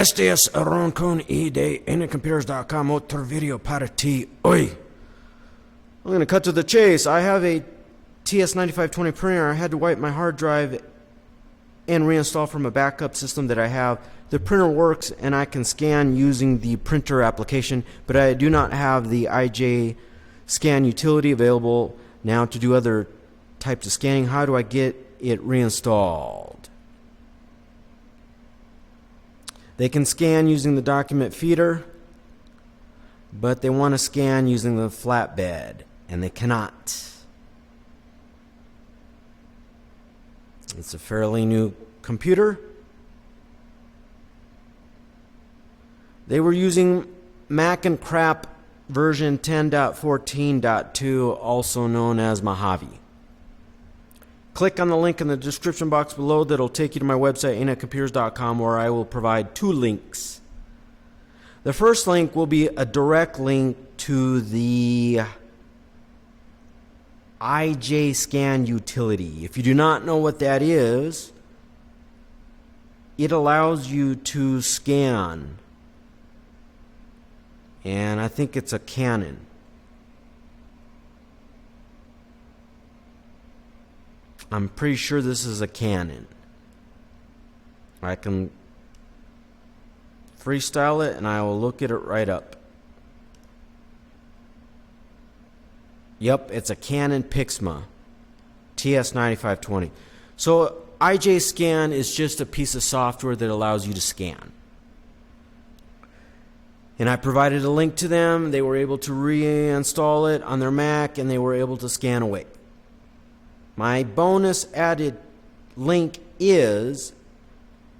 SDS aron con de encomputers.com otro video para ti hoy. I'm going to cut to the chase. I have a TS9520 printer. I had to wipe my hard drive and reinstall from a backup system that I have. The printer works and I can scan using the printer application, but I do not have the IJ scan utility available now to do other types of scanning. How do I get it reinstalled? They can scan using the document feeder, but they want to scan using the flatbed, and they cannot. It's a fairly new computer. They were using Mac and Crap version 10.14.2, also known as Mojave. Click on the link in the description box below that'll take you to my website, encomputers.com, where I will provide two links. The first link will be a direct link to the IJ scan utility. If you do not know what that is, it allows you to scan, and I think it's a Canon. I'm pretty sure this is a Canon. I can freestyle it and I will look at it right up. Yep, it's a Canon Pixma TS9520. So IJ Scan is just a piece of software that allows you to scan. And I provided a link to them. They were able to reinstall it on their Mac and they were able to scan away. My bonus added link is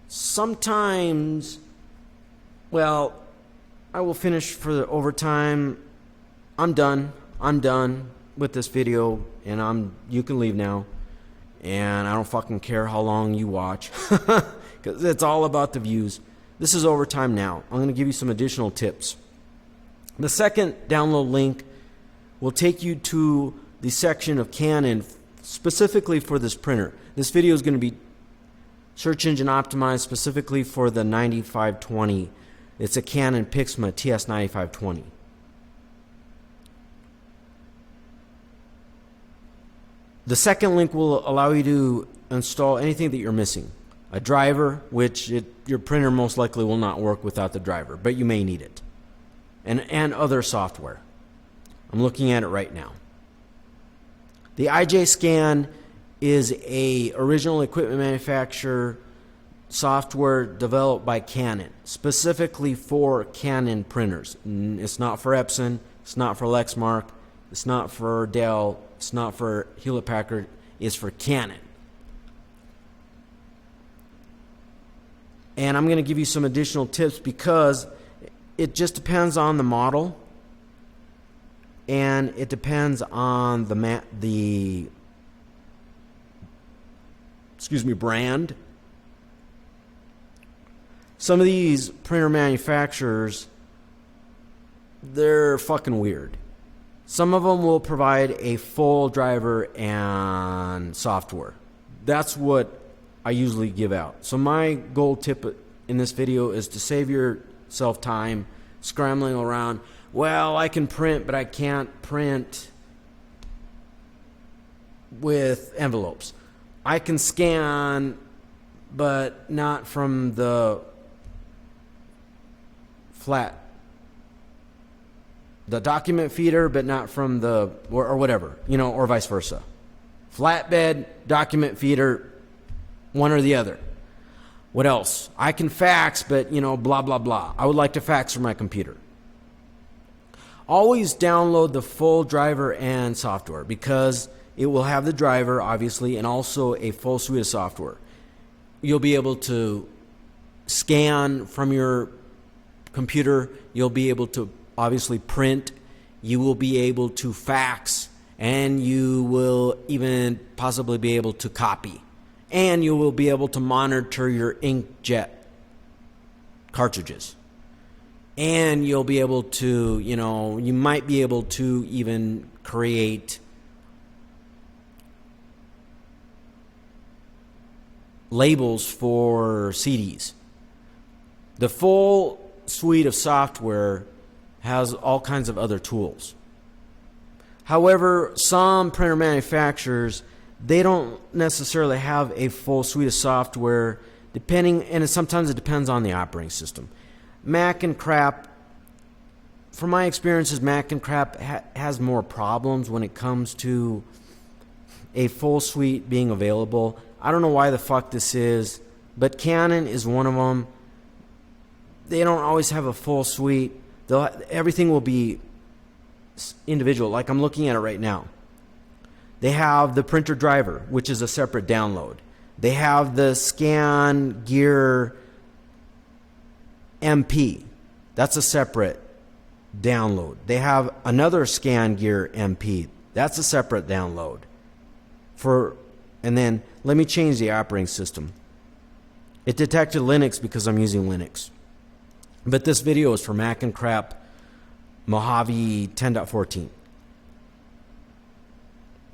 sometimes, well, I will finish for the overtime. I'm done with this video, and you can leave now. And I don't fucking care how long you watch, because it's all about the views. This is overtime now. I'm going to give you some additional tips. The second download link will take you to the section of Canon specifically for this printer. This video is going to be search engine optimized specifically for the 9520. It's a Canon Pixma TS9520. The second link will allow you to install anything that you're missing. A driver, which your printer most likely will not work without the driver, but you may need it. And other software. I'm looking at it right now. The IJ Scan is a original equipment manufacturer software developed by Canon, specifically for Canon printers. It's not for Epson, it's not for Lexmark, it's not for Dell, it's not for Hewlett Packard, it's for Canon. And I'm going to give you some additional tips because it just depends on the model. And it depends on the brand. Some of these printer manufacturers, they're fucking weird. Some of them will provide a full driver and software. That's what I usually give out. So my gold tip in this video is to save yourself time scrambling around. Well, I can print, but I can't print with envelopes. I can scan, but not from the document feeder, but not from the, or whatever, or vice versa. Flatbed, document feeder, one or the other. What else? I can fax, but, blah, blah, blah. I would like to fax from my computer. Always download the full driver and software because it will have the driver, obviously, and also a full suite of software. You'll be able to scan from your computer. You'll be able to obviously print. You will be able to fax, and you will even possibly be able to copy. And you will be able to monitor your inkjet cartridges. And you'll be able to, you might be able to even create labels for CDs. The full suite of software has all kinds of other tools. However, some printer manufacturers, they don't necessarily have a full suite of software, sometimes it depends on the operating system. Mac and crap, from my experiences, Mac and crap has more problems when it comes to a full suite being available. I don't know why the fuck this is, but Canon is one of them. They don't always have a full suite. Everything will be individual. Like I'm looking at it right now. They have the printer driver, which is a separate download. They have the Scan Gear MP. That's a separate download. They have another Scan Gear MP. That's a separate download. And then let me change the operating system. It detected Linux because I'm using Linux. But this video is for Mac and crap Mojave 10.14.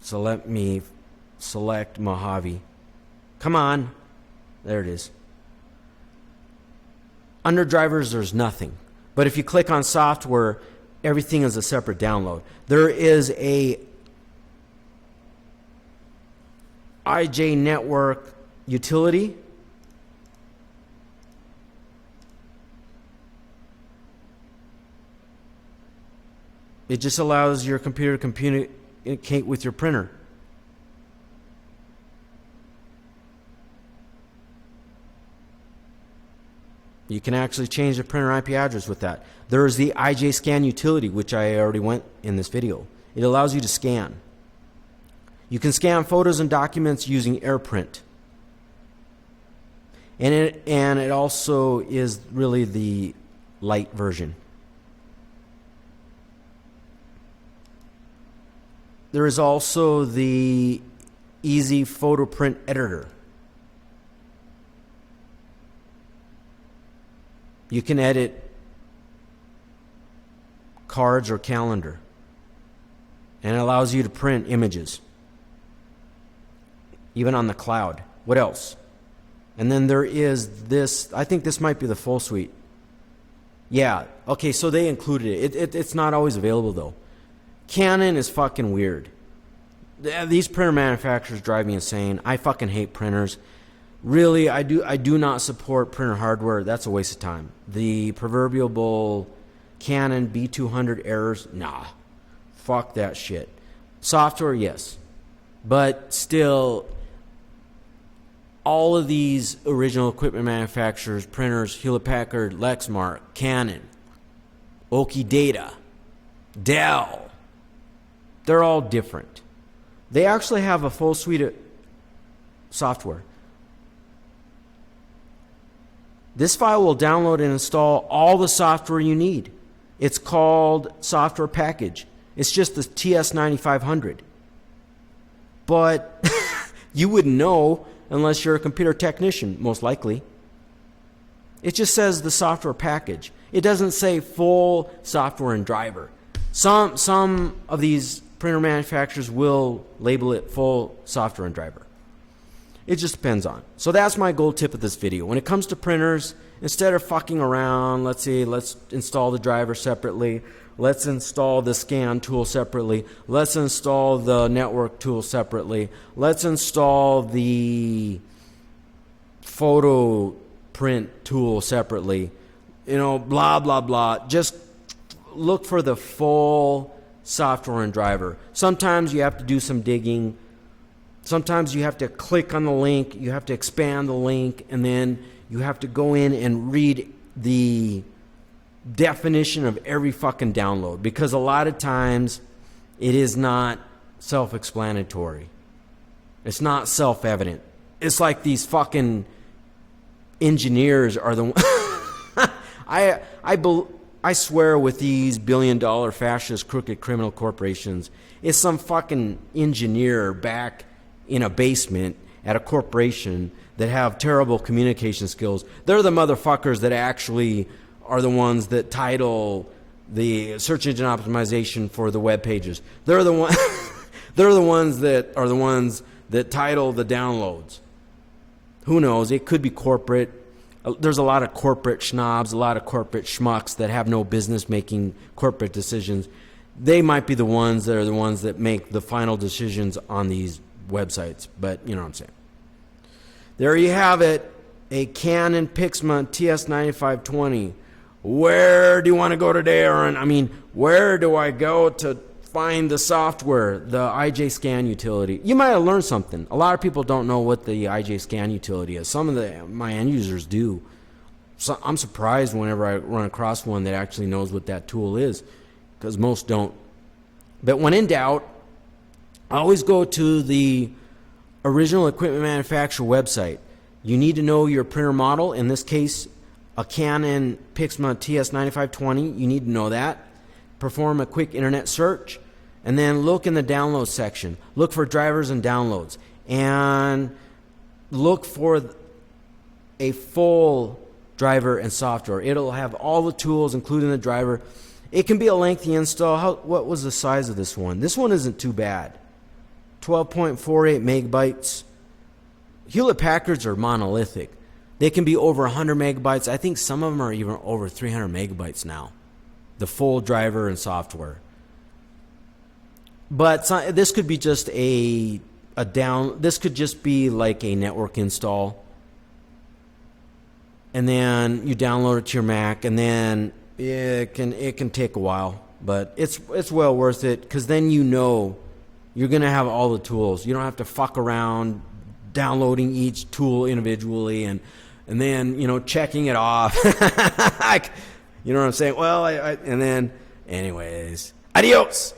So let me select Mojave. Come on. There it is. Under drivers, there's nothing. But if you click on software, everything is a separate download. There is a IJ network utility. It just allows your computer to communicate with your printer. You can actually change the printer IP address with that. There is the IJ Scan utility, which I already went in this video. It allows you to scan. You can scan photos and documents using AirPrint. And it also is really the light version. There is also the Easy Photo Print Editor. You can edit cards or calendar. And it allows you to print images. Even on the cloud. What else? And then there is this, I think this might be the full suite. Yeah, okay, so they included it. It's not always available though. Canon is fucking weird. These printer manufacturers drive me insane. I fucking hate printers. Really, I do not support printer hardware. That's a waste of time. The proverbial Canon B200 errors, nah. Fuck that shit. Software, yes. But still, all of these original equipment manufacturers, printers, Hewlett-Packard, Lexmark, Canon, Oki Data, Dell, they're all different. They actually have a full suite of software. This file will download and install all the software you need. It's called software package. It's just the TS9520. But you wouldn't know unless you're a computer technician, most likely. It just says the software package. It doesn't say full software and driver. Some of these printer manufacturers will label it full software and driver. It just depends on. So that's my gold tip of this video. When it comes to printers, instead of fucking around, let's install the driver separately. Let's install the scan tool separately. Let's install the network tool separately. Let's install the photo print tool separately. You know, blah, blah, blah. Just look for the full software and driver. Sometimes you have to do some digging. Sometimes you have to click on the link. You have to expand the link. And then you have to go in and read the definition of every fucking download, because a lot of times it is not self-explanatory. It's not self-evident. It's like these fucking engineers are the I swear with these billion-dollar fascist crooked criminal corporations, it's some fucking engineer back in a basement at a corporation that have terrible communication skills. They're the motherfuckers that actually are the ones that title the search engine optimization for the web pages. They're the one, they're the ones that title the downloads. Who knows? It could be corporate. there's a lot of corporate schnobs, a lot of corporate schmucks that have no business making corporate decisions. They might be the ones that make the final decisions on these websites. But you know what I'm saying. There you have it, a Canon Pixma TS9520. Where do you want to go today, Aaron? I mean, where do I go to find the software, the IJ Scan utility? You might have learned something. A lot of people don't know what the IJ Scan utility is. Some of my end users do. So I'm surprised whenever I run across one that actually knows what that tool is, because most don't. But when in doubt, always go to the original equipment manufacturer website. You need to know your printer model. In this case, a Canon Pixma TS9520. You need to know that. Perform a quick internet search, and then look in the download section. Look for drivers and downloads, and look for a full driver and software. It'll have all the tools, including the driver. It can be a lengthy install. What was the size of this one? This one isn't too bad. 12.48 megabytes. Hewlett-Packards are monolithic. They can be over 100 megabytes. I think some of them are even over 300 megabytes now. The full driver and software. But this could be just this could just be like a network install. And then you download it to your Mac, and then it can take a while, but it's well worth it, because then you know you're going to have all the tools. You don't have to fuck around downloading each tool individually and then, you know, checking it off. You know what I'm saying? Well, and then, anyways, adios.